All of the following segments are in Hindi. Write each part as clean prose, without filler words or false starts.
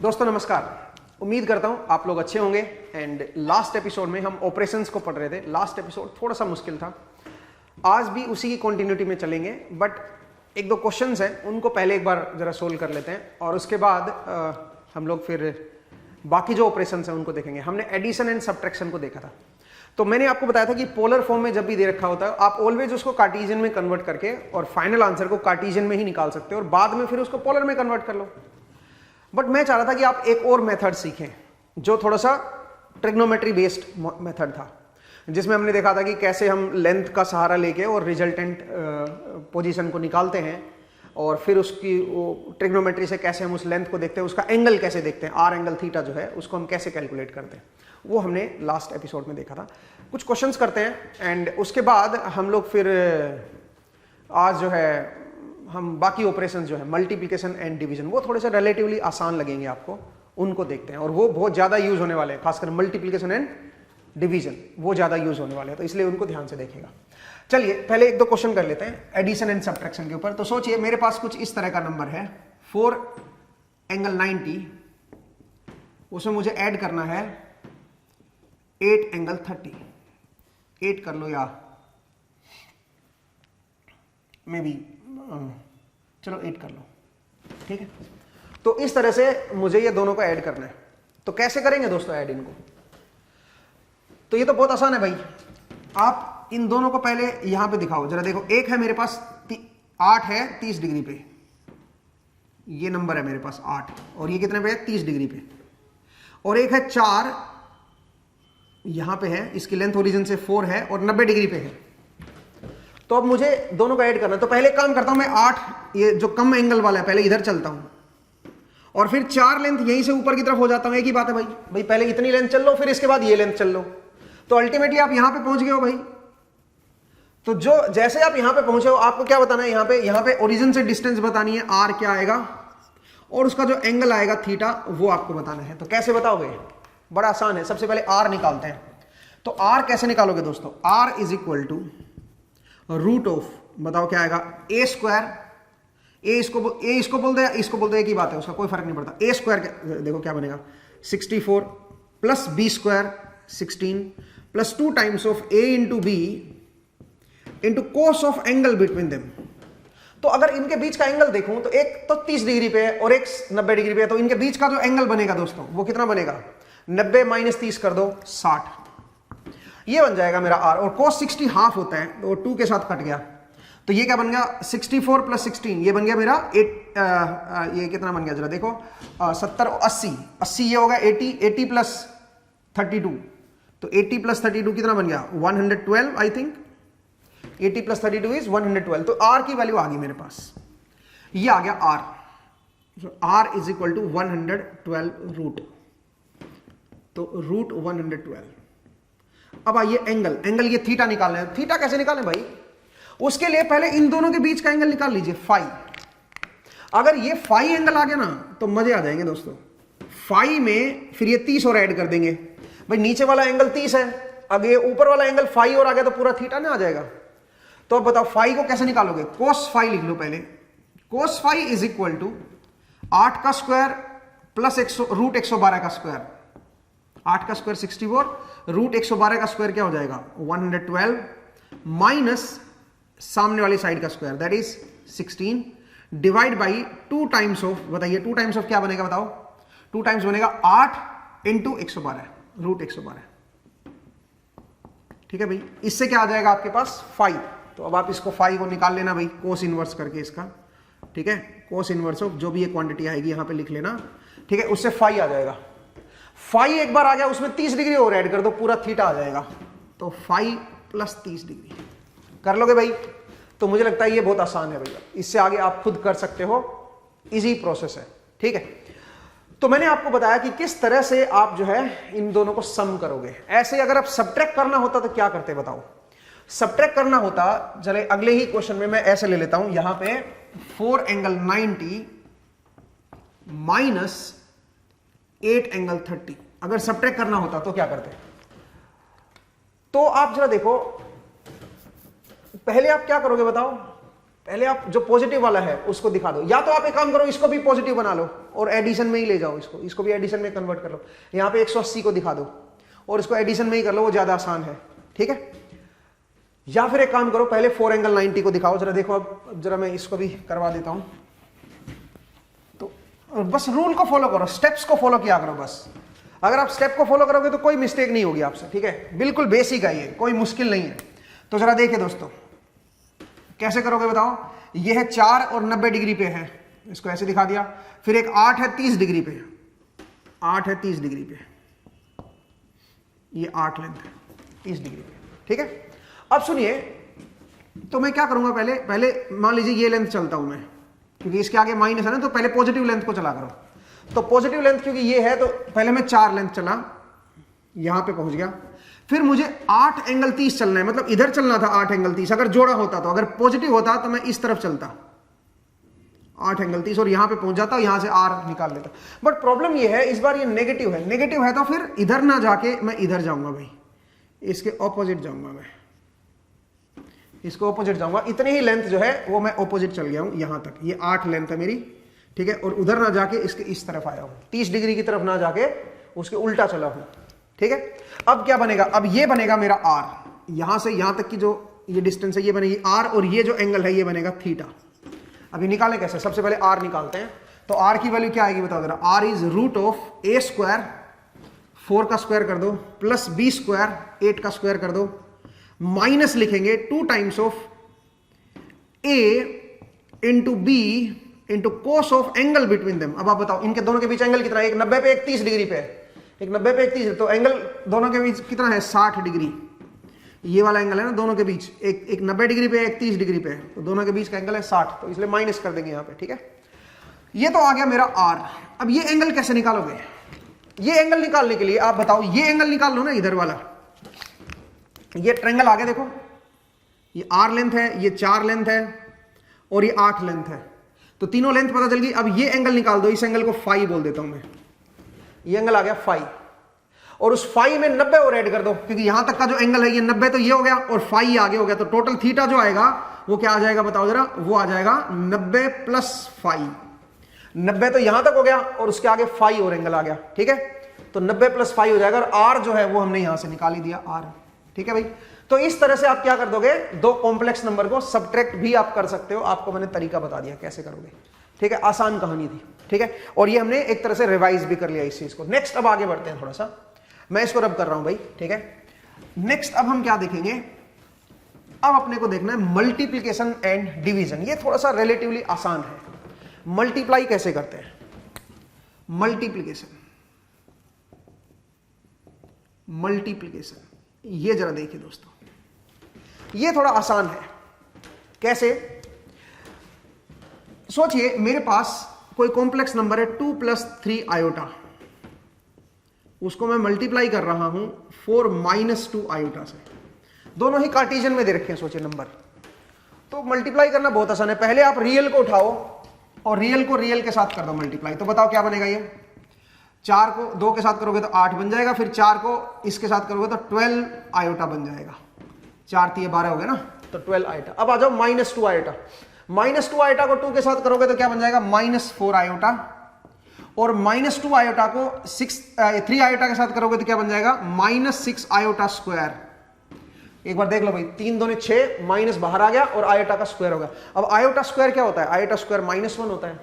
दोस्तों नमस्कार। उम्मीद करता हूं आप लोग अच्छे होंगे। एंड लास्ट एपिसोड में हम ऑपरेशंस को पढ़ रहे थे। लास्ट एपिसोड थोड़ा सा मुश्किल था, आज भी उसी की कंटिन्यूटी में चलेंगे, बट एक दो क्वेश्चंस हैं उनको पहले एक बार जरा सोल्व कर लेते हैं और उसके बाद हम लोग फिर बाकी जो ऑपरेशंस हैं उनको देखेंगे। हमने एडिशन एंड सब्ट्रैक्शन को देखा था, तो मैंने आपको बताया था कि पोलर फॉर्म में जब भी दे रखा होता है आप ऑलवेज उसको कार्टेशियन में कन्वर्ट करके और फाइनल आंसर को कार्टेशियन में ही निकाल सकते हो और बाद में फिर उसको पोलर में कन्वर्ट कर लो। बट मैं चाह रहा था कि आप एक और मेथड सीखें जो थोड़ा सा ट्रिग्नोमेट्री बेस्ड मेथड था, जिसमें हमने देखा था कि कैसे हम लेंथ का सहारा लेके और रिजल्टेंट पोजीशन को निकालते हैं और फिर उसकी ट्रिग्नोमेट्री से कैसे हम उस लेंथ को देखते हैं, उसका एंगल कैसे देखते हैं, आर एंगल थीटा जो है उसको हम कैसे कैलकुलेट करते हैं, वो हमने लास्ट एपिसोड में देखा था। कुछ क्वेश्चंस करते हैं एंड उसके बाद हम लोग फिर आज जो है हम बाकी ऑपरेशंस जो है मल्टीप्लिकेशन एंड डिवीजन, वो थोड़े से रिलेटिवली आसान लगेंगे आपको, उनको देखते हैं और वो बहुत ज़्यादा यूज होने वाले हैं, खासकर मल्टीप्लिकेशन एंड डिवीजन वो ज़्यादा यूज होने वाले हैं, तो इसलिए उनको ध्यान से देखेगा। चलिए पहले एक दो क्वेश्चन कर लेते हैं एडिशन एंड सब्ट्रैक्शन के ऊपर। तो सोचिए मेरे पास कुछ इस तरह का नंबर है 4 एंगल 90, उसमें मुझे ऐड करना है 8 एंगल 30। 8 कर लो या मे बी चलो 8 कर लो, ठीक है। तो इस तरह से मुझे ये दोनों को ऐड करना है। तो कैसे करेंगे दोस्तों ऐड इनको? तो ये तो बहुत आसान है भाई। आप इन दोनों को पहले यहां पे दिखाओ जरा, देखो एक है मेरे पास 8 है 30 डिग्री पे, ये नंबर है मेरे पास 8, और ये कितने पे है 30 डिग्री पे, और एक है 4 यहां पे है, इसकी लेंथ ओरिजिन से 4 है और 90 डिग्री पे है। तो अब मुझे दोनों का ऐड करना है। तो पहले काम करता हूं मैं 8, ये जो कम एंगल वाला है पहले इधर चलता हूं और फिर 4 लेंथ यहीं से ऊपर की तरफ हो जाता हूं। एक ही बात है भाई, पहले इतनी लेंथ चल लो फिर इसके बाद ये लेंथ चल लो, तो अल्टीमेटली आप यहां पे पहुंच गए हो भाई। तो जो जैसे आप यहां पे पहुंचे हो आपको क्या बताना है, यहां पे ओरिजिन से डिस्टेंस बतानी है, आर क्या आएगा और उसका जो एंगल आएगा थीटा वो आपको बताना है। तो कैसे बताओगे? बड़ा आसान है। सबसे पहले आर निकालते हैं। तो आर कैसे निकालोगे दोस्तों? R is equal to root of, बताओ क्या आएगा, ए स्क्वायर, ए इसको बोल दे, इसको बोल दे, एक ही बात है, उसका कोई फर्क नहीं पड़ता। ए स्क्वायर देखो क्या बनेगा 64 plus B square 16 plus 2 times of A into B into cos of angle between them. तो अगर इनके बीच का एंगल देखूं तो एक तो 30 डिग्री पे है और एक 90 डिग्री पे है, तो इनके बीच का जो एंगल बनेगा दोस्तों वो कितना बनेगा, 90 माइनस 30 कर दो 60, ये बन जाएगा मेरा आर। और cos 60 हाफ होता है तो 2 के साथ कट गया, तो ये क्या बन गया 64 प्लस 16, ये बन गया मेरा 8, ये कितना बन गया जरा देखो 70 80 ये होगा 80 प्लस 32, तो 80 प्लस 32 कितना बन गया 112 आई थिंक, 80 प्लस 32 इज 112। तो आर की वैल्यू आ गई मेरे पास, ये आ गया R. R is equal to 112 root, तो रूट 112। अब आइए एंगल ये थीटा निकालना है। थीटा कैसे निकालें भाई? उसके लिए पहले इन दोनों के बीच का एंगल निकाल लीजिए फाई। अगर ये फाई एंगल आ गया ना तो मजे आ जाएंगे दोस्तों। फाई में फिर ये 30 और ऐड कर देंगे भाई, नीचे वाला एंगल 30 है, अगर ये ऊपर वाला एंगल फाई और आ गया तो पूरा थीटा ना आ जाएगा। तो अब बताओ फाई को कैसे निकालोगे? कोस फाई लिख लो पहले। Cos phi is equal to 8 का स्क्वायर प्लस रूट 112 का स्क्वायर, 8 का स्क्वायर 64, रूट 112 का स्क्वायर क्या हो जाएगा 112 माइनस सामने वाली साइड का square that is 16 divide by 2 times of, बताइए 2 टाइम्स ऑफ क्या बनेगा बताओ? 2 टाइम्स बनेगा 8 इंटू 112 रूट 112, ठीक है भाई। इससे क्या आ जाएगा आपके पास 5। तो अब आप इसको 5 को निकाल लेना भाई कोस इनवर्स करके इसका, ठीक है। कोस इनवर्स ऑफ जो भी ये क्वांटिटी आएगी यहां पे लिख लेना, ठीक है। उससे 5 आ जाएगा। 5 एक बार आ गया उसमें 30 डिग्री और ऐड कर दो, पूरा थीटा आ जाएगा। तो 5 प्लस 30 डिग्री कर लोगे भाई? तो मुझे लगता है ये बहुत आसान है भैया, इससे आगे आप खुद कर सकते हो, इजी प्रोसेस है, ठीक है। तो मैंने आपको बताया कि किस तरह से आप जो है इन दोनों को सम करोगे। ऐसे अगर आप सब्ट्रैक्ट करना होता तो क्या करते बताओ? सब्ट्रैक्ट करना होता, चले अगले ही क्वेश्चन में मैं ऐसे ले लेता हूं, यहां पे 4 एंगल 90 माइनस 8 एंगल 30, अगर सब्ट्रैक्ट करना होता तो क्या करते? तो आप जरा देखो पहले आप क्या करोगे बताओ? पहले आप जो पॉजिटिव वाला है उसको दिखा दो, या तो आप एक काम करो इसको भी पॉजिटिव बना लो और एडिशन में ही ले जाओ, इसको भी एडिशन में कन्वर्ट कर लो। यहां पे 180 को दिखा दो और इसको एडिशन में ही कर लो, वो ज्यादा आसान है, ठीक है। या फिर एक काम करो, पहले 4 एंगल 90 को दिखाओ जरा, देखो अब जरा मैं इसको भी करवा देता हूं। तो बस रूल को फॉलो करो, स्टेप्स को फॉलो किया करो बस। अगर आप स्टेप को फॉलो करोगे तो कोई मिस्टेक नहीं होगी आपसे, ठीक है। बिल्कुल बेसिक है ये, कोई मुश्किल नहीं है। तो जरा देखिए दोस्तों कैसे करोगे बताओ। ये है 4 और 90 डिग्री पे है, इसको ऐसे दिखा दिया। फिर एक 8 है 30 डिग्री पे, 8 है 30 डिग्री पे, ये 8 लेंथ है 30 डिग्री पे, ठीक है। अब सुनिए, तो मैं क्या करूंगा, पहले मान लीजिए ये लेंथ चलता हूं मैं, क्योंकि इसके आगे माइनस है ना, तो पहले पॉजिटिव लेंथ को चला करो। तो पॉजिटिव लेंथ क्योंकि ये है तो पहले मैं 4 लेंथ चला, यहां पे पहुंच गया। फिर मुझे 8 एंगल 30 चलना है, मतलब इधर चलना था 8 एंगल 30। अगर जोड़ा होता तो, अगर पॉजिटिव होता तो मैं इस तरफ चलता 8 एंगल 30 और यहां पे पहुंच जाता, यहां से आर निकाल लेता। बट प्रॉब्लम ये है इस बार ये नेगेटिव है, नेगेटिव है तो फिर इधर ना जाके मैं इधर जाऊंगा भाई, इसके ऑपोजिट जाऊंगा मैं, इसको ऑपोजिट जाऊंगा। इतनी ही लेंथ जो है वो मैं ऑपोजिट चल गया हूं यहां तक, ये 8 लेंथ है मेरी, ठीक है। और उधर ना जाके इसके इस तरफ आया हूं, 30 डिग्री की तरफ ना जाके उसके उल्टा चला हूं, ठीक है। अब क्या बनेगा, अब ये बनेगा मेरा आर, यहां से यहां तक की जो ये डिस्टेंस है ये बनेगी आर, और ये जो एंगल है ये बनेगा थीटा। अभी निकालें कैसे, सबसे पहले आर निकालते हैं। तो आर की वैल्यू क्या आएगी बताओ जरा। R is root of A square, 4 का स्क्वायर कर दो, प्लस बी स्क्वायर 8 का स्क्वायर कर दो, माइनस लिखेंगे 2 times of A into B into cos of angle between them. अब आप बताओ इनके दोनों के बीच एंगल कितना है, एक 90 पे एक 30 डिग्री पे है, एक 90 पे एक 30, तो एंगल दोनों के बीच कितना है 60 डिग्री। ये वाला एंगल है ना दोनों के बीच, एक 90 डिग्री पे एक 30 डिग्री पे है, तो दोनों के बीच का एंगल है 60, तो इसलिए माइनस कर देंगे यहाँ पे, ठीक है। ये तो आ गया मेरा आर। अब ये एंगल कैसे निकालोगे, ये एंगल निकालने के लिए आप बताओ, ये एंगल निकाल लो ना इधर वाला, ये ट्रायंगल आ गया देखो, ये आर लेंथ है, ये 4 लेंथ है और ये 8 लेंथ है, तो तीनों लेंथ पता चल गई। अब ये एंगल निकाल दो, इस एंगल को फाई बोल देता हूं मैं, ये एंगल आ गया फाई, और उस फाई में 90 और ऐड कर दो, क्योंकि यहां तक का जो एंगल है ये 90, तो ये हो गया और फाई आगे हो गया, तो टोटल थीटा जो आएगा वो क्या आ जाएगा बताओ जरा, वो आ जाएगा 90 प्लस फाई। 90 तो यहां तक हो गया और उसके आगे फाई और एंगल आ गया, ठीक है। तो 90 प्लस फाई हो जाएगा, और आर जो है वो हमने यहां से निकाल ही दिया आर, ठीक है भाई। तो इस तरह से आप क्या कर दोगे, दो कॉम्प्लेक्स नंबर को सब्ट्रैक्ट भी आप कर सकते हो, आपको मैंने तरीका बता दिया कैसे करोगे, ठीक है। आसान कहानी थी, ठीक है। और ये हमने एक तरह से रिवाइज भी कर लिया इस चीज को। नेक्स्ट अब आगे बढ़ते हैं, थोड़ा सा मैं इसको रब कर रहा हूं भाई, ठीक है। नेक्स्ट अब हम क्या देखेंगे, अब अपने को देखना है मल्टीप्लीकेशन एंड डिवीजन। ये थोड़ा सा रिलेटिवली आसान है। मल्टीप्लाई कैसे करते हैं, मल्टीप्लीकेशन, ये जरा देखिए दोस्तों, ये थोड़ा आसान है। कैसे, सोचिए मेरे पास कोई कॉम्प्लेक्स नंबर है 2 + 3 आयोटा, उसको मैं मल्टीप्लाई कर रहा हूं 4 - 2 आयोटा से। दोनों ही कार्टेशियन में दे रखे हैं, सोचिए नंबर, तो मल्टीप्लाई करना बहुत आसान है। पहले आप रियल को उठाओ और रियल को रियल के साथ कर दो मल्टीप्लाई, तो बताओ क्या बनेगा। ये 4 को 2 के साथ करोगे तो 8 बन जाएगा, फिर 4 को इसके साथ करोगे तो 12 आयोटा बन जाएगा, 4 × 3 = 12 हो गया ना, तो 12 आयोटा। अब आ जाओ -2 आयोटा, -2 आयोटा को 2 के साथ करोगे तो क्या बन जाएगा, -4 आयोटा, और -2 आयोटा को 3 आयोटा के साथ करोगे तो क्या बन जाएगा, -6 आयोटा स्क्वायर। एक बार देख लो भाई, 3 दूने 6, माइनस बाहर आ गया और आयोटा का स्क्वायर हो गया। अब आयोटा स्क्वायर क्या होता है, आयोटा स्क्वायर -1 होता है,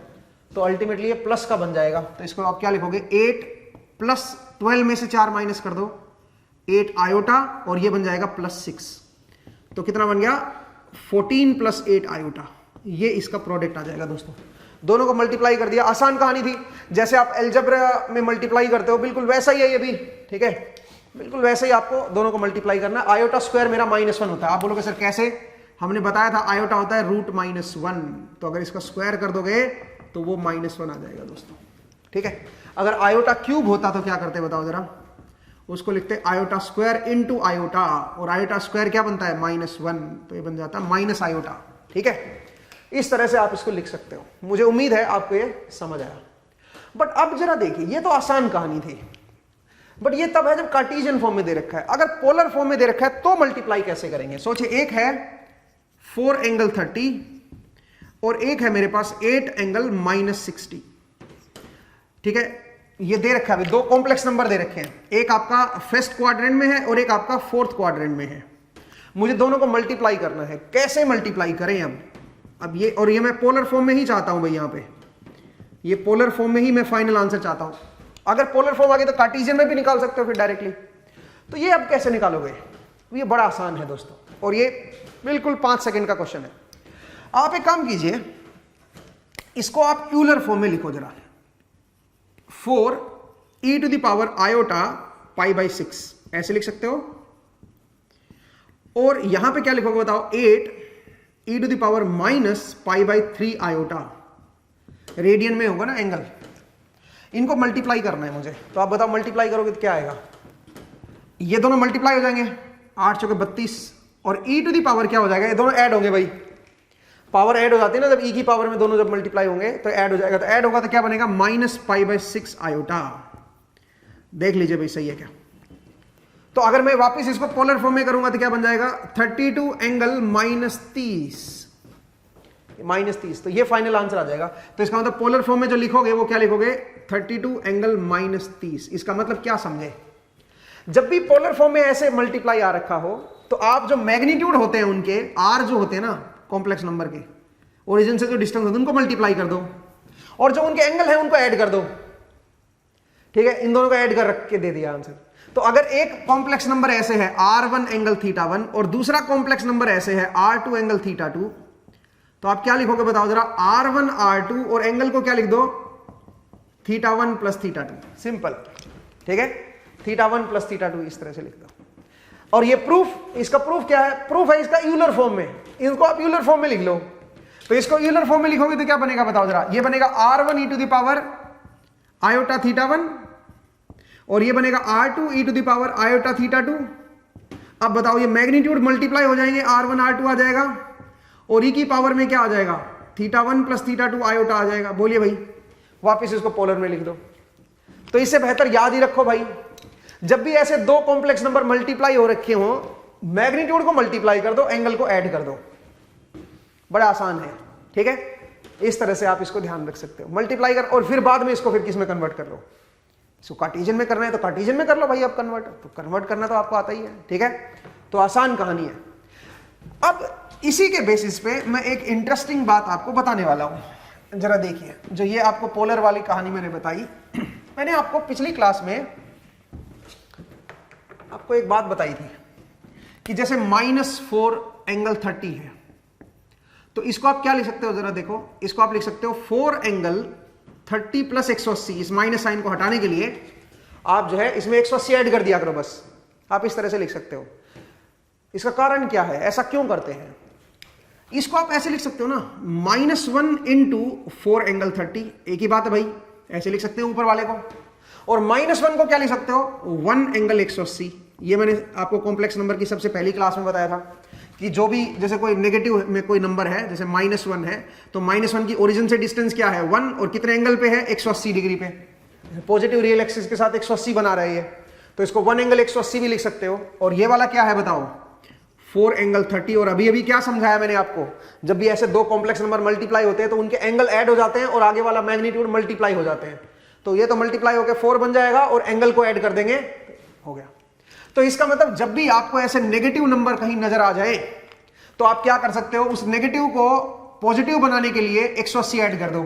तो अल्टीमेटली ये प्लस का बन जाएगा। तो इसको आप क्या लिखोगे, 8 + 12 में से 4 माइनस कर दो, 8 आयोटा, और ये बन जाएगा +6, तो कितना बन गया, 14 + 8 आयोटा। ये इसका प्रोडक्ट आ जाएगा दोस्तों। दोनों को मल्टीप्लाई कर दिया, आसान कहानी थी। जैसे आप अलजेब्रा में मल्टीप्लाई करते हो, बिल्कुल वैसा ही है ये भी, ठीक है, बिल्कुल वैसे ही आपको दोनों को मल्टीप्लाई करना। आयोटा स्क्वायर मेरा -1 होता है। आप बोलोगे सर कैसे, हमने बताया था आयोटा होता है √-1, तो अगर इसका स्क्वायर कर दोगे तो वो -1 आ जाएगा दोस्तों, ठीक है। अगर आयोटा क्यूब होता तो क्या करते बताओ जरा, उसको लिखते आयोटा स्क्वायर इंटू आयोटा, और आयोटा स्क्वायर क्या बनता है, -1, तो ये बन जाता है माइनस आयोटा, ठीक है। इस तरह से आप इसको लिख सकते हो। मुझे उम्मीद है आपको ये समझ आया। बट अब जरा देखिए, ये तो आसान कहानी थी, बट ये तब है जब कार्टेशियन फॉर्म में दे रखा है। अगर पोलर फॉर्म में दे रखा है तो मल्टीप्लाई कैसे करेंगे। सोचिए, एक है 4 ∠30 और एक है मेरे पास 8 एंगल -60। ठीक है, ये दे रखा है, अभी दो कॉम्प्लेक्स नंबर दे रखे हैं, एक आपका फर्स्ट क्वाड्रेंट में है और एक आपका फोर्थ क्वाड्रेंट में है। मुझे दोनों को मल्टीप्लाई करना है। कैसे मल्टीप्लाई करें अब ये, और ये मैं पोलर फॉर्म में ही चाहता हूं भाई, यहां पे ये पोलर फॉर्म में ही मैं फाइनल आंसर चाहता हूं। अगर पोलर फॉर्म आ गई तो कार्टेशियन में भी निकाल सकते हो फिर डायरेक्टली। तो ये अब कैसे निकालोगे? तो ये बड़ा आसान है दोस्तों, और ये बिल्कुल 5 सेकंड का क्वेश्चन है। आप एक काम कीजिए, इसको आप यूलर फॉर्म में लिखो जरा, 4e⁻ आयोटा π/6 ऐसे लिख सकते हो। और यहां पे क्या लिखोगे बताओ? 8e⁻ -π/3 आयोटा, रेडियन में होगा ना एंगल। इनको मल्टीप्लाई करना है मुझे, तो आप बताओ मल्टीप्लाई करोगे तो क्या आएगा? ये दोनों मल्टीप्लाई हो जाएंगे, 8 चौके 32, और e⁻ क्या हो जाएगा? ये दोनों ऐड होंगे भाई, पावर ऐड हो जाती है ना, जब e की पावर में दोनों जब मल्टीप्लाई होंगे तो ऐड हो जाएगा। तो ऐड होगा तो क्या बनेगा? -π/6 आयोटा। देख लीजिए भाई सही है क्या? तो अगर मैं वापस इसको पोलर फॉर्म में करूंगा तो क्या बन जाएगा? 32 एंगल -30। तो ये फाइनल आंसर आ जाएगा। तो इसका मतलब पोलर फॉर्म में जो लिखोगे वो क्या लिखोगे? 32 एंगल -30। इसका मतलब क्या समझे? जब भी पोलर फॉर्म में ऐसे मल्टीप्लाई आ रखा हो तो आप जो मैग्नीट्यूड होते हैं उनके, आर जो होते हैं ना कॉम्प्लेक्स नंबर के, ओरिजिन से जो डिस्टेंस होते हैं उनको मल्टीप्लाई कर दो, और जो उनके एंगल है उनको ऐड कर दो। ठीक है, इन दोनों को ऐड कर रख के दे दिया आंसर। तो अगर एक कॉम्प्लेक्स नंबर ऐसे है r1 एंगल θ1 और दूसरा कॉम्प्लेक्स नंबर ऐसे है r2 एंगल θ2, तो आप क्या लिखोगे बताओ जरा? r1 r2 और एंगल को क्या लिख दो? θ1 + θ2। सिंपल। ठीक है, θ1 + θ2 इस तरह से लिख दो। और ये प्रूफ, इसका प्रूफ क्या है? प्रूफ है इसका यूलर फॉर्म में। इनको आप यूलर फॉर्म में लिख लो। तो इसको यूलर फॉर्म में लिखोगे तो क्या बनेगा बताओ जरा? ये बनेगा r1e⁻ आयोटा θ1 और ये बनेगा r2e⁻ आयोटा θ2। अब बताओ ये मैग्नीट्यूड मल्टीप्लाई हो जाएंगे, r1 r2 आ जाएगा और e की पावर में क्या आ जाएगा? θ1 + θ2 आयोटा आ जाएगा। बोलिए भाई, वापस इसको पोलर में लिख दो। तो इससे बेहतर याद ही रखो भाई, जब भी ऐसे दो कॉम्प्लेक्स नंबर मल्टीप्लाई हो रखे हो, मैग्नीट्यूड को मल्टीप्लाई कर दो, एंगल को ऐड कर दो। बड़ा आसान है। ठीक है, इस तरह से आप इसको ध्यान रख सकते हो। मल्टीप्लाई कर और फिर बाद में इसको फिर किस में कन्वर्ट कर लो? इसको कार्टेशियन में करना है तो कार्टेशियन में कर लो भाई। आप कन्वर्ट, तो कन्वर्ट करना तो आपको आता ही है। ठीक है, तो आसान कहानी है। अब इसी के बेसिस पे मैं एक इंटरेस्टिंग बात आपको बताने वाला हूं। जरा देखिए, जो ये आपको पोलर वाली कहानी मैंने बताई, मैंने आपको पिछली क्लास में आपको एक बात बताई थी कि जैसे -4 एंगल 30 है, तो इसको आप क्या लिख सकते हो? जरा देखो, इसको आप लिख सकते हो 4 एंगल 30 + 180। इस माइनस साइन को हटाने के लिए आप जो है इसमें 180 ऐड कर दिया करो बस। आप इस तरह से लिख सकते हो। इसका कारण क्या है, ऐसा क्यों करते हैं? इसको आप ऐसे लिख सकते हो ना, -1 × 4 एंगल 30, एक ही बात है भाई, ऐसे लिख सकते हो ऊपर वाले को। और -1 को क्या लिख सकते हो? 1 एंगल 180। ये मैंने आपको कॉम्प्लेक्स नंबर की सबसे पहली क्लास में बताया था कि जो भी, जैसे कोई नेगेटिव में कोई नंबर है, जैसे -1 है, तो -1 की ओरिजिन से डिस्टेंस क्या है? 1, और कितने एंगल पे है? 180 डिग्री पे। पॉजिटिव रियल एक्सिस के साथ 180 बना रहे हैं, तो इसको 1 एंगल 180 भी लिख सकते हो। और ये वाला क्या है बताओ? 4 एंगल 30। और अभी अभी क्या समझाया मैंने आपको? जब भी ऐसे दो कॉम्प्लेक्स नंबर मल्टीप्लाई होते हैं तो उनके एंगल ऐड हो जाते हैं और आगे वाला मैग्नीट्यूड मल्टीप्लाई हो जाते हैं। तो ये तो मल्टीप्लाई होकर 4 बन जाएगा और एंगल को ऐड कर देंगे, हो गया। तो इसका मतलब जब भी आपको ऐसे नेगेटिव नंबर कहीं नजर आ जाए तो आप क्या कर सकते हो? उस नेगेटिव को पॉजिटिव बनाने के लिए 180 ऐड कर दो।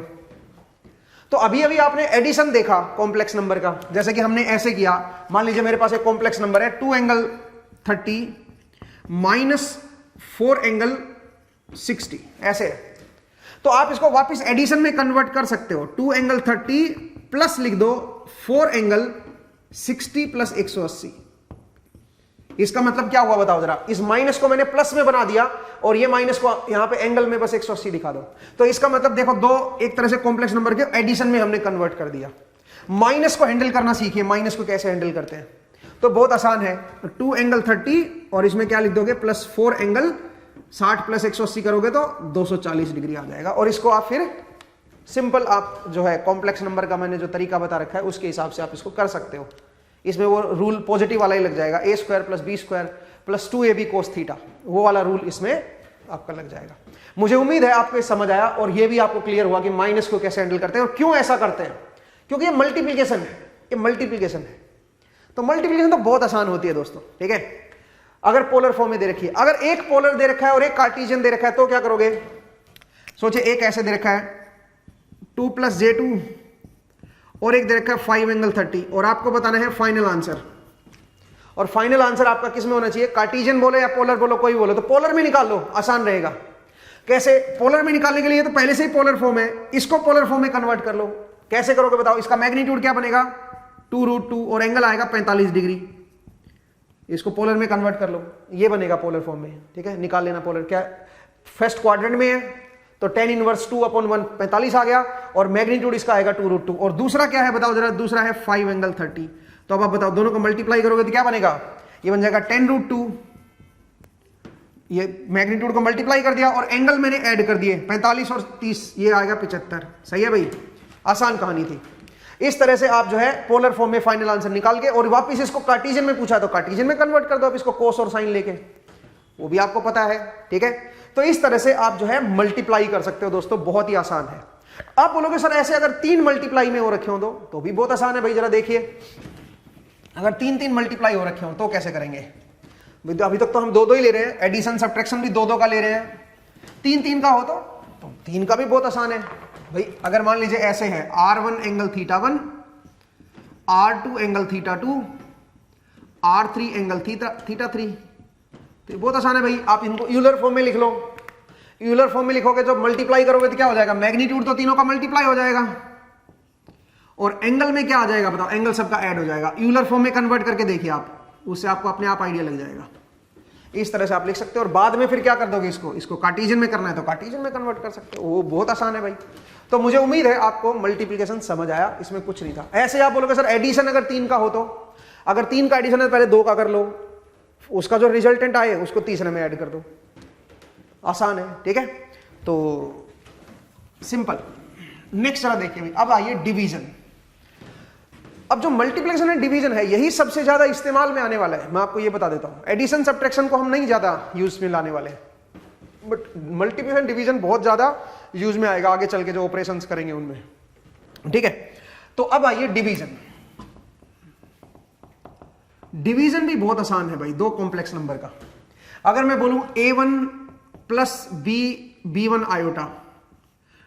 तो अभी अभी आपने एडिशन देखा कॉम्प्लेक्स नंबर का, जैसे कि हमने ऐसे किया। मान लीजिए मेरे पास एक कॉम्प्लेक्स नंबर है 2 एंगल 30 -4 एंगल 60, ऐसे। तो आप इसको वापस एडिशन में कन्वर्ट कर सकते हो। 2 एंगल 30 प्लस लिख दो 4 एंगल 60 + 180। इसका मतलब क्या हुआ बताओ जरा? इस माइनस को मैंने प्लस में बना दिया और ये माइनस को यहां पे एंगल में बस 180 दिखा दो। तो इसका मतलब देखो, दो एक तरह से कॉम्प्लेक्स नंबर के एडिशन में हमने कन्वर्ट कर दिया। माइनस को हैंडल करना सीखिए। माइनस को कैसे हैंडल करते हैं? तो बहुत आसान है। 2 एंगल 30 और इसमें क्या लिख दोगे? +4 एंगल 60 + 180 करोगे तो 240 डिग्री आ जाएगा। और इसको आप फिर सिंपल, आप जो है कॉम्प्लेक्स नंबर का मैंने जो तरीका बता रखा है उसके हिसाब से आप इसको कर सकते हो। इसमें वो रूल पॉजिटिव वाला ही लग जाएगा, a² + b² + 2ab cos θ, वो वाला रूल इसमें आपका लग जाएगा। मुझे उम्मीद है आपको ये समझ आया और ये भी आपको क्लियर हुआ कि माइनस को कैसे हैंडल करते हैं और क्यों ऐसा करते हैं, क्योंकि ये मल्टीप्लीकेशन है, ये मल्टीप्लीकेशन है। तो मल्टीप्लीकेशन तो बहुत आसान होती है दोस्तों, ठीक है। अगर पोलर फॉर्म में दे रखी है, अगर एक पोलर दे रखा है और एक कार्टेशियन दे रखा है तो क्या करोगे? सोचिए एक ऐसे दे रखा है 2 + J2 और एक दे रखा है 5 एंगल 30 और आपको बताना है फाइनल आंसर। और फाइनल आंसर आपका किस में होना चाहिए? कार्टेशियन बोलो या पोलर बोलो, कोई बोलो, तो पोलर में निकाल लो, आसान रहेगा। कैसे? पोलर में निकालने के लिए तो पहले से ही पोलर फॉर्म है, इसको पोलर फॉर्म में कन्वर्ट कर लो। कैसे करोगे बताओ? इसका मैग्नीट्यूड क्या बनेगा? 2√2 और एंगल आएगा 45 डिग्री। इसको पोलर में कन्वर्ट कर लो, ये बनेगा पोलर फॉर्म में, ठीक है। निकाल लेना पोलर, क्या फर्स्ट क्वाड्रेंट में है तो tan इनवर्स 2/1 45 आ गया और मैग्नीट्यूड इसका आएगा 2√2। और दूसरा क्या है बताओ जरा? दूसरा है 5 एंगल 30। तो अब आप बताओ दोनों को मल्टीप्लाई करोगे तो क्या बनेगा? ये बन जाएगा 10√2, ये मैग्नीट्यूड को मल्टीप्लाई कर दिया और एंगल मैंने ऐड कर दिए 45 और 30, ये आएगा 75। सही है भाई, आसान कहानी थी। इस तरह से आप जो है पोलर फॉर्म में फाइनल आंसर निकाल के और वापस इसको कार्टेशियन में पूछा तो कार्टेशियन में कन्वर्ट कर दो, अब इसको कोस और साइन लेके, वो भी आपको पता है, ठीक है। तो इस तरह से आप जो है मल्टीप्लाई कर सकते हो दोस्तों, बहुत ही आसान है। आप बोलोगे सर ऐसे अगर 3 मल्टीप्लाई में हो रखे हो तो भी बहुत आसान है भाई। जरा देखिए, अगर 3 मल्टीप्लाई हो रखे हो तो कैसे करेंगे? अभी तक तो हम 2 ही ले रहे हैं, एडिशन सब्ट्रैक्शन भी 2 का ले रहे हैं। 3 का हो तो 3 का भी बहुत आसान है भाई। अगर मान लीजिए ऐसे है R1 angle θ1, R2 angle θ2, R3 angle θ3, तो बहुत आसान है भाई। आप इनको यूलर फॉर्म में लिख लो। यूलर फॉर्म में लिखोगे जब मल्टीप्लाई करोगे तो क्या हो जाएगा? मैग्नीट्यूड तो तीनों का मल्टीप्लाई हो जाएगा और एंगल में क्या आ जाएगा बताओ? एंगल सबका ऐड हो जाएगा। यूलर फॉर्म में कन्वर्ट करके देखिए आप, उससे आपको अपने आप आइडिया लग जाएगा। इस तरह से आप लिख सकते हो और बाद में फिर क्या कर दोगे? इसको कार्टेशियन में करना है तो कार्टेशियन में कन्वर्ट कर सकते हो, वो बहुत आसान है भाई। तो मुझे उम्मीद है आपको मल्टीप्लिकेशन समझ आया, इसमें कुछ नहीं था। ऐसे आप बोलोगे सर एडिशन अगर 3 का हो तो, अगर 3 का एडिशन है पहले 2 का कर लो, उसका जो रिजल्टेंट आए उसको तीसरे में ऐड कर दो, आसान है, ठीक है। तो सिंपल। नेक्स्ट जरा देखिए भाई, अब आइए डिवीजन। अब जो मल्टीप्लिकेशन है, डिवीजन है, यही सबसे ज्यादा इस्तेमाल में आने वाला है। मैं आपको ये बता देता हूं, एडिशन सब्ट्रैक्शन को हम नहीं ज्यादा यूज में लाने वाले, बट मल्टीप्लिकेशन डिवीजन बहुत ज्यादा यूज में आएगा आगे चल के जो ऑपरेशंस करेंगे उनमें, ठीक है। तो अब आइए डिवीजन। डिवीजन भी बहुत आसान है भाई, 2 कॉम्प्लेक्स नंबर का। अगर मैं बोलूं A1 plus B1 iota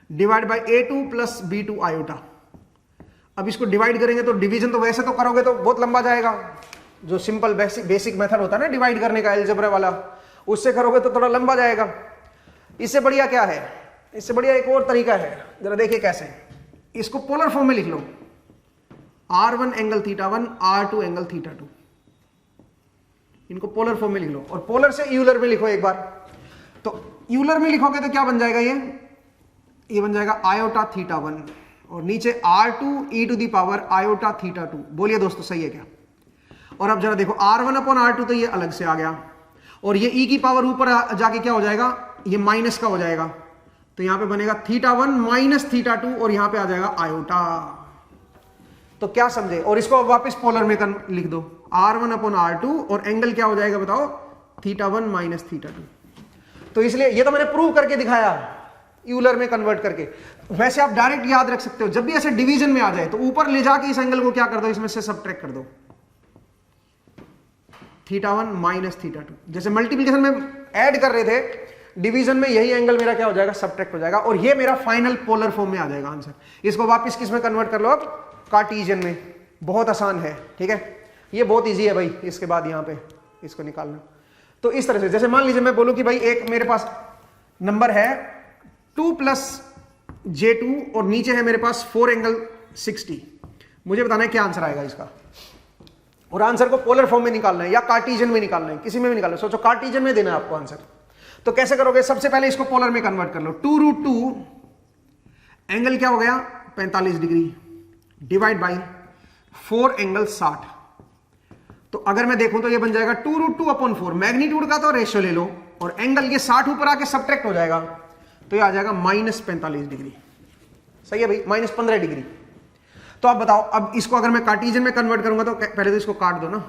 divide by A2 plus B2 iota, अब इसको डिवाइड करेंगे तो डिवीजन तो वैसे तो करोगे तो बहुत लंबा जाएगा, जो सिंपल बेसिक मेथड होता है ना डिवाइड करने का, अलजेब्रा वाला, उससे करोगे तो थोड़ा लंबा जाएगा। इससे बढ़िया क्या है? इससे बढ़िया एक और तरीका है, जरा देखिए कैसे। इसको पोलर फॉर्म में लिख लो, R1 एंगल θ1, R2 एंगल θ2, इनको पोलर फॉर्म में लिख लो और पोलर से यूलर में लिखो एक बार। तो यूलर में लिखोगे तो क्या बन जाएगा? ये बन जाएगा आयोटा θ1 और नीचे R2 e to the power iota θ2। बोलिए दोस्तों सही है क्या? और अब जरा देखो R1/R2 तो ये अलग से आ गया और ये e की पावर ऊपर जाके क्या हो जाएगा? ये माइनस का हो जाएगा, तो यहां पे बनेगा θ1 माइनस θ2 और यहां पे आ जाएगा आयोटा। तो क्या समझे? और इसको वापस पोलर में लिख दो, R1/R2 और एंगल क्या हो जाएगा बताओ? θ1 माइनस θ2। तो इसलिए ये तो मैंने प्रूव करके दिखाया यूलर में कन्वर्ट करके। वैसे आप डायरेक्ट याद रख सकते हो, जब भी ऐसे डिवीजन में आ जाए तो ऊपर ले जाके इस एंगल को क्या कर दो? इसमें से सब्ट्रैक्ट कर दो, θ1 माइनस θ2। जैसे मल्टीप्लिकेशन में ऐड कर रहे थे, डिवीजन में यही एंगल मेरा क्या हो जाएगा? सब्ट्रैक्ट हो जाएगा और ये मेरा फाइनल पोलर फॉर्म में आ जाएगा आंसर। इसको वापस किस में कन्वर्ट कर लो? अब कार्टेशियन में। बहुत आसान है, ठीक है, ये बहुत ईजी है भाई। इसके बाद यहां पे इसको निकालना, तो इस तरह से जैसे मान लीजिए मैं बोलूं कि भाई एक मेरे पास नंबर है 2 + J2 और नीचे है मेरे पास 4 एंगल 60। मुझे बताना है क्या आंसर आएगा इसका, और आंसर को पोलर फॉर्म में निकालना है या कार्टेशियन में निकालना है, किसी में भी निकालना है। सोचो कार्टेशियन में देना है आपको आंसर, तो कैसे करोगे? सबसे पहले इसको पोलर में कन्वर्ट कर लो। 2√2 एंगल क्या हो गया? 45 डिग्री डिवाइड बाई 4 एंगल 60। तो अगर मैं देखूं तो ये बन जाएगा 2√2/4। मैग्नीट्यूड का तो रेशियो ले लो और एंगल ये 60 ऊपर आके सब्ट्रैक्ट हो जाएगा, तो ये आ जाएगा माइनस 45 डिग्री। सही है भाई, माइनस 15 डिग्री। तो आप बताओ, अब इसको अगर मैं कार्टेशियन में कन्वर्ट करूंगा तो पहले तो इसको काट दो ना,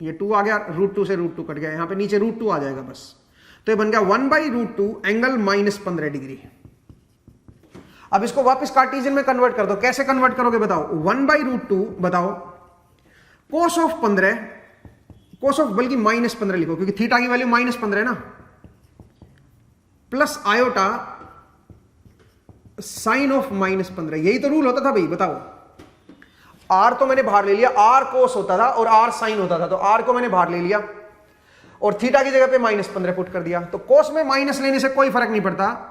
ये 2 आ गया, √2 से √2 कट गया, यहां पे नीचे √2 आ जाएगा बस। तो ये बन गया 1/√2 एंगल -15 डिग्री। अब इसको वापस कार्टेशियन में कन्वर्ट कर दो। कैसे कन्वर्ट करोगे बताओ? 1/√2 बताओ कोस ऑफ 15, कोस ऑफ बल्कि -15 लिखो क्योंकि थीटा की वैल्यू -15 है ना, प्लस आयोटा साइन ऑफ -15। यही तो रूल होता था भाई, बताओ। आर तो मैंने बाहर ले लिया, आर कोस होता था और आर साइन होता था, तो आर को मैंने बाहर ले लिया और थीटा की जगह पे -15 पुट कर दिया। तो कोस में माइनस लेने से कोई फर्क नहीं पड़ता,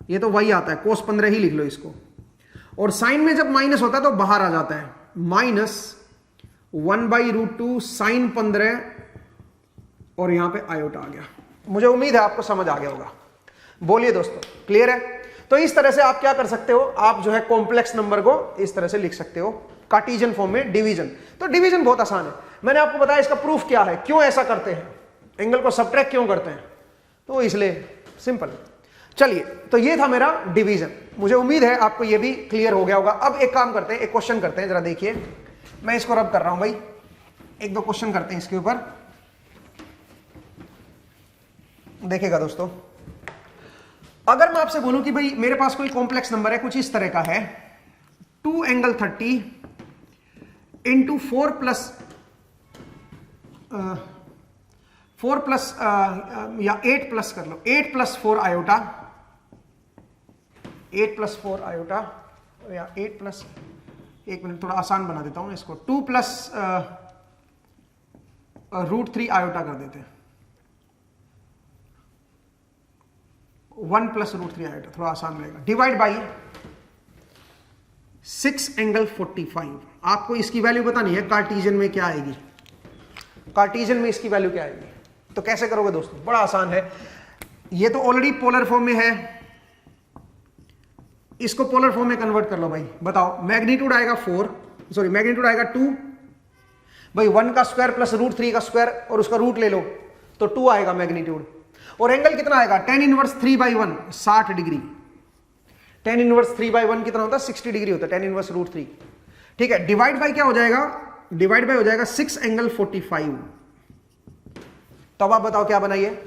ये तो वही आता है, कोस 15 ही लिख लो इसको। और साइन में जब माइनस होता है तो बाहर आ जाता है, -1/√2 साइन 15 और यहां पे आयोटा आ गया। मुझे उम्मीद है आपको समझ आ गया होगा। बोलिए दोस्तों, क्लियर है? तो इस तरह से आप क्या कर सकते हो, आप जो है कॉम्प्लेक्स नंबर को इस तरह से लिख सकते हो कार्टेशियन फॉर्म में, डिवीजन। तो डिवीजन बहुत आसान है, मैंने आपको बताया इसका प्रूफ क्या है, क्यों ऐसा करते हैं, एंगल को सब्ट्रैक्ट क्यों करते हैं, तो इसलिए सिंपल। चलिए, तो ये था मेरा डिवीजन। मुझे उम्मीद है आपको ये भी क्लियर हो गया होगा। अब एक काम करते हैं, एक क्वेश्चन करते हैं, जरा देखिए, मैं इसको रब कर रहा हूं भाई, एक दो क्वेश्चन करते हैं इसके ऊपर। देखिएगा दोस्तों, अगर मैं आपसे बोलूं कि भाई मेरे पास कोई कॉम्प्लेक्स नंबर है, कुछ इस तरह का है, 2 एंगल 30 इंटू 4 प्लस या 8 प्लस कर लो, 8 + 4 आयोटा, 8 + 4 आयोटा या 8 प्लस, एक मिनट थोड़ा आसान बना देता हूं इसको, 2 + √3 आयोटा कर देते हैं, 1 + √3 आयोटा, थोड़ा आसान रहेगा, डिवाइड बाई 6 एंगल 45। आपको इसकी वैल्यू बतानी है कार्टेशियन में क्या आएगी, कार्टेशियन में इसकी वैल्यू क्या आएगी। तो कैसे करोगे दोस्तों? बड़ा आसान है, ये तो ऑलरेडी पोलर फॉर्म में है, इसको पोलर फॉर्म में कन्वर्ट कर लो भाई। बताओ, मैग्नीट्यूड आएगा 4, सॉरी मैग्नीट्यूड आएगा 2 भाई, 1 का स्क्वायर प्लस √3 का स्क्वायर और उसका रूट ले लो तो 2 आएगा मैग्नीट्यूड। और एंगल कितना आएगा? tan inverse 3/1 60 degree. tan inverse 3/1 कितना होता है? 60 डिग्री होता है tan इनवर्स √3। ठीक है, डिवाइड बाय क्या हो जाएगा? डिवाइड बाय हो जाएगा 6 एंगल 45। तो अब आप बताओ क्या बनाइए,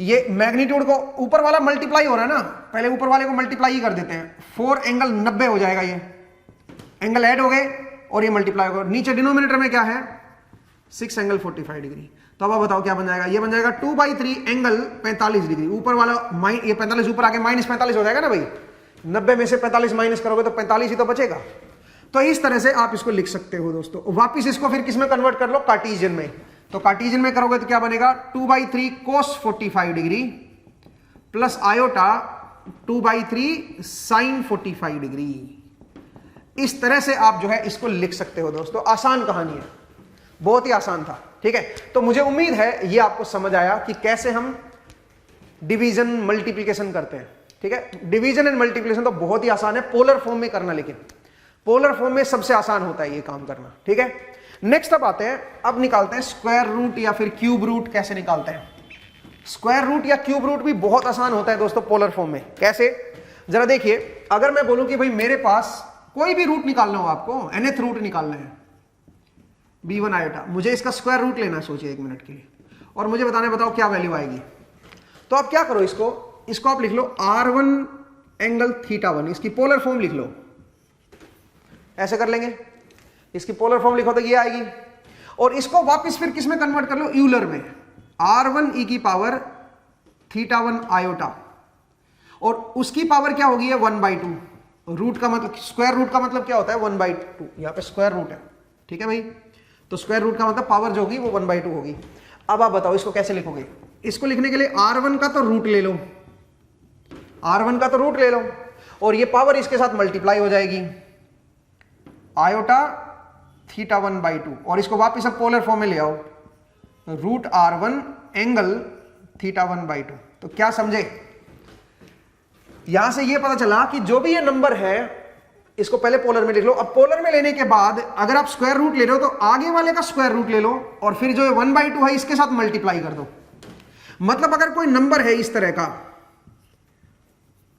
ये मैग्नीट्यूड को ऊपर वाला मल्टीप्लाई हो रहा है ना, पहले ऊपर वाले को मल्टीप्लाई ही कर देते हैं, 4 एंगल 90 हो जाएगा, ये एंगल ऐड हो गए और ये मल्टीप्लाई होगा। नीचे डिनोमिनेटर में क्या है? 6 एंगल 45 डिग्री। तो अब आप बताओ क्या बन जाएगा? ये बन जाएगा 2/3 एंगल 45 डिग्री। ऊपर वाला ये 45 ऊपर आके -45 हो जाएगा ना भाई, 90 में से 45 माइनस करोगे तो 45 ही तो बचेगा। तो इस तरह से आप इसको लिख सकते हो दोस्तों। वापिस इसको फिर किस में कन्वर्ट कर लो? कार्टेशियन में। तो कार्टेशियन में करोगे तो क्या बनेगा? 2/3 cos 45 degree plus iota 2/3 sin 45 degree. इस तरह से आप जो है इसको लिख सकते हो दोस्तों। आसान कहानी है, बहुत ही आसान था। ठीक है, तो मुझे उम्मीद है ये आपको समझ आया कि कैसे हम डिवीजन मल्टीप्लिकेशन करते हैं। ठीक है, डिवीजन एंड मल्टीप्लिकेशन तो बहुत ही आसान है पोलर फॉर्म में करना, लेकिन पोलर फॉर्म में सबसे आसान होता है ये काम करना। ठीक है, नेक्स्ट अब आते हैं, अब निकालते हैं स्क्वायर रूट या फिर क्यूब रूट। कैसे निकालते हैं स्क्वायर रूट या क्यूब रूट? भी बहुत आसान होता है दोस्तों पोलर फॉर्म में। कैसे? जरा देखिए, अगर मैं बोलूं कि भाई मेरे पास कोई भी रूट निकालना हो, आपको nth रूट निकालना है b1 आयोटा, मुझे इसका स्क्वायर रूट लेना है, सोचिए 1 मिनट के लिए, और मुझे बताओ क्या वैल्यू आएगी। तो आप क्या करो, इसको आप लिख लो r1 एंगल θ1, इसकी पोलर फॉर्म लिख लो। ऐसे कर लेंगे, इसकी पोलर फॉर्म लिखो तो ये आएगी। और इसको वापस फिर किस में कन्वर्ट कर लो? यूलर में। r1 e की पावर θ1 आयोटा, और उसकी पावर क्या होगी? 1/2। रूट का मतलब, स्क्वायर रूट का मतलब क्या होता है? 1/2। यहां पे स्क्वायर रूट है। ठीक है भाई, तो स्क्वायर रूट का मतलब पावर जो होगी वो 1/2 होगी। अब आप बताओ इसको कैसे लिखोगे? इसको लिखने के लिए r1 का तो रूट ले लो, r1 का तो रूट ले लो, और ये पावर इसके साथ मल्टीप्लाई हो जाएगी, आयोटा θ1/2, और इसको वापस अब पोलर फॉर्म में ले आओ, रूट r1 एंगल θ1/2। तो क्या समझे? यहां से ये पता चला कि जो भी ये नंबर है इसको पहले पोलर में लिख लो। अब पोलर में लेने के बाद अगर आप स्क्वायर रूट ले रहे हो तो आगे वाले का स्क्वायर रूट ले लो, और फिर जो 1/2 है इसके साथ मल्टीप्लाई कर दो। मतलब अगर कोई नंबर है इस तरह का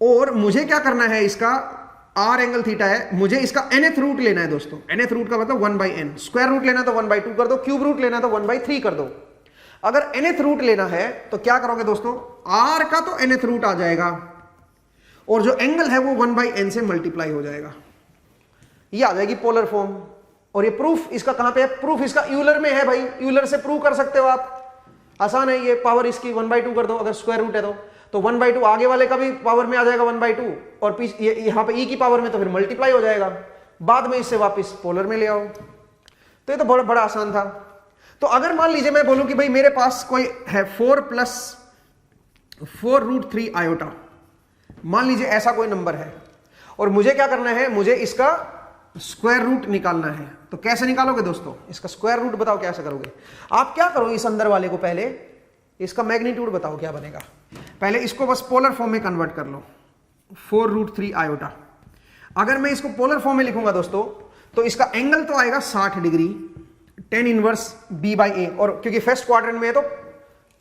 और मुझे क्या करना है, इसका r एंगल थीटा है, मुझे इसका nth रूट लेना है दोस्तों। nth रूट का मतलब 1/n। स्क्वायर रूट लेना तो 1/2 कर दो, क्यूब रूट लेना तो 1/3 कर दो। अगर nth रूट लेना है तो क्या करोगे दोस्तों, r का तो nth रूट आ जाएगा और जो एंगल है वो 1/n से मल्टीप्लाई हो जाएगा, ये आ जाएगी पोलर फॉर्म। और ये प्रूफ इसका कहां पे है, प्रूफ इसका यूलर में है भाई, यूलर से प्रूव कर सकते हो आप, आसान है। ये पावर इसकी 1/2 कर दो, अगर स्क्वायर रूट है तो 1/2 आगे वाले का भी पावर में आ जाएगा 1/2 और ये यहां पे e की पावर में तो फिर मल्टीप्लाई हो जाएगा, बाद में इससे वापस पोलर में ले आओ। तो ये तो बहुत बड़ा आसान था। तो अगर मान लीजिए मैं बोलूं कि भाई मेरे पास कोई है 4 + 4√3 आयोटा, मान लीजिए ऐसा कोई नंबर है और मुझे क्या करना है, मुझे इसका स्क्वायर रूट निकालना है। तो कैसे निकालोगे दोस्तों, इसका स्क्वायर रूट बताओ कैसे करोगे। आप क्या करो, इस अंदर वाले को पहले इसका मैग्नीट्यूड बताओ क्या बनेगा, पहले इसको बस पोलर फॉर्म में कन्वर्ट कर लो, 4√3 आयोटा। अगर मैं इसको पोलर फॉर्म में लिखूंगा दोस्तों तो इसका एंगल तो आएगा 60 डिग्री, tan इनवर्स b/a, और क्योंकि फर्स्ट क्वाड्रेंट में है तो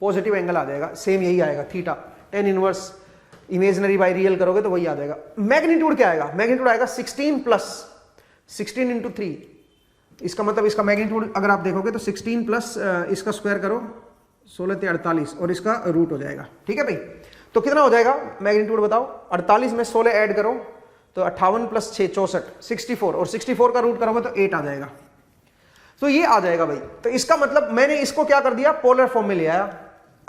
पॉजिटिव एंगल आ जाएगा, सेम यही आएगा theta, tan inverse imaginary by real करोगे तो वही आ जाएगा। मैग्नीट्यूड क्या आएगा, मैग्नीट्यूड आएगा 16 + 16 × 3, इसका मतलब इसका मैग्नीट्यूड अगर आप देखोगे तो 16 प्लस इसका स्क्वायर करो 16 × 48 और इसका रूट हो जाएगा। ठीक है भाई, तो कितना हो जाएगा मैग्नीट्यूड बताओ, 48 में 16 ऐड करो तो 58 + 6 64, 64 और 64 का रूट करोगे तो 8 आ जाएगा। तो ये आ जाएगा भाई। तो इसका मतलब मैंने इसको क्या कर दिया, पोलर फॉर्म में ले आया।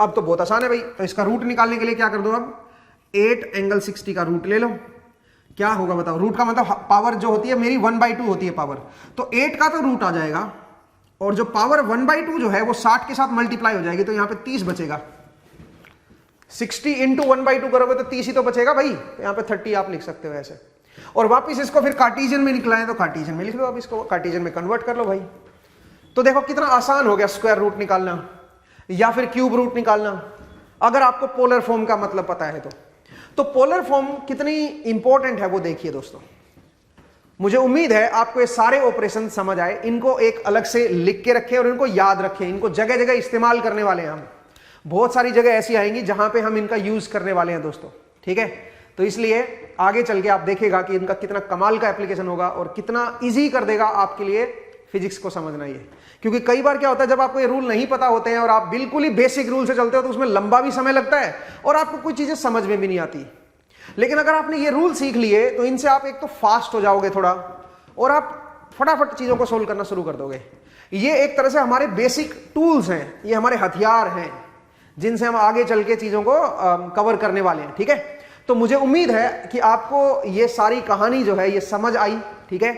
अब तो बहुत आसान है भाई, तो इसका रूट निकालने के लिए क्या कर दो, अब 8 ∠ 60 का रूट ले लो। क्या होगा बताओ, रूट का मतलब पावर जो होती है मेरी 1/2 होती है पावर, तो 8 का तो रूट आ जाएगा और जो पावर 1/2 जो है वो 60 के साथ मल्टीप्लाई हो जाएगी, तो यहां पे 30 बचेगा। 60 × 1/2 करोगे तो 30 ही तो बचेगा भाई, तो यहां पे 30 आप लिख सकते हो ऐसे। और वापिस इसको फिर कार्टेशियन में निकलाएं तो कार्टेशियन में लिख लो, अब इसको कार्टेशियन में कन्वर्ट कर लो भाई। तो देखो कितना आसान हो गया स्क्वायर रूट निकालना या फिर क्यूब रूट निकालना, अगर आपको पोलर फॉर्म का मतलब पता है तो पोलर फॉर्म कितनी इंपॉर्टेंट है वो देखिए दोस्तों। मुझे उम्मीद है आपको ये सारे ऑपरेशन समझ आए, इनको एक अलग से लिख के रखें और इनको याद रखें, इनको जगह जगह इस्तेमाल करने वाले हैं हम। बहुत सारी जगह ऐसी आएंगी जहां पे हम इनका यूज करने वाले हैं दोस्तों। ठीक है, तो इसलिए आगे चल के आप देखेगा कि इनका कितना कमाल का एप्लीकेशन होगा और कितना ईजी कर देगा आपके लिए फिजिक्स को समझना। ये क्योंकि कई बार क्या होता है, जब आपको ये रूल नहीं पता होते हैं और आप बिल्कुल ही बेसिक रूल से चलते हो तो उसमें लंबा भी समय लगता है और आपको कुछ चीजें समझ में भी नहीं आती। लेकिन अगर आपने ये रूल सीख लिए तो इनसे आप एक तो फास्ट हो जाओगे थोड़ा और आप फटाफट चीजों को सोल्व करना शुरू कर दोगे। ये एक तरह से हमारे बेसिक टूल्स हैं, ये हमारे हथियार हैं जिनसे हम आगे चल के चीजों को कवर करने वाले हैं। ठीक है, तो मुझे उम्मीद है कि आपको ये सारी कहानी जो है ये समझ आई। ठीक है,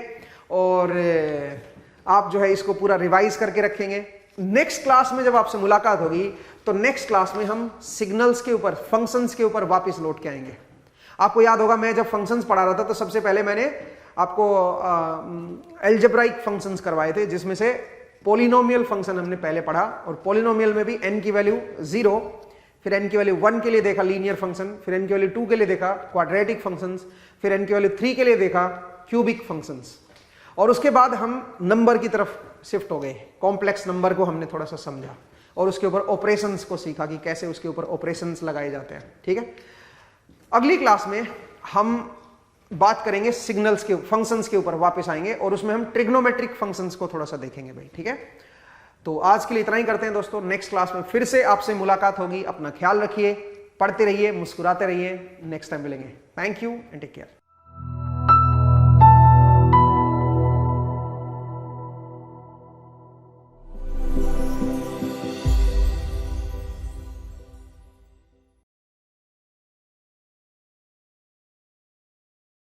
और आप जो है इसको पूरा रिवाइज करके रखेंगे। नेक्स्ट क्लास में जब आपसे मुलाकात होगी तो नेक्स्ट क्लास में हम सिग्नल्स के ऊपर, फंक्शंस के ऊपर वापस लौट के आएंगे। आपको याद होगा मैं जब फंक्शंस पढ़ा रहा था तो सबसे पहले मैंने आपको एल्जेब्राइक फंक्शंस करवाए थे, जिसमें से पॉलिनोमियल फंक्शन हमने पहले पढ़ा और पॉलिनोमियल में भी n की वैल्यू 0, फिर n की वैल्यू 1 के लिए देखा लीनियर फंक्शन, फिर n की वैल्यू 2 के लिए देखा क्वाड्रेटिक फंक्शंस, फिर n की वैल्यू 3 के लिए देखा क्यूबिक फंक्शंस, और उसके बाद हम नंबर की तरफ शिफ्ट हो गए। कॉम्प्लेक्स नंबर को हमने थोड़ा सा समझा और उसके ऊपर ऑपरेशंस को सीखा कि कैसे उसके ऊपर ऑपरेशंस लगाए जाते हैं। ठीक है, अगली क्लास में हम बात करेंगे सिग्नल्स के, फंक्शंस के ऊपर वापस आएंगे और उसमें हम ट्रिग्नोमेट्रिक फंक्शंस को थोड़ा सा देखेंगे भाई। ठीक है, तो आज के लिए इतना ही करते हैं दोस्तों। नेक्स्ट क्लास में फिर से आपसे मुलाकात होगी। अपना ख्याल रखिए, पढ़ते रहिए, मुस्कुराते रहिए। नेक्स्ट टाइम मिलेंगे। Thank you and take care.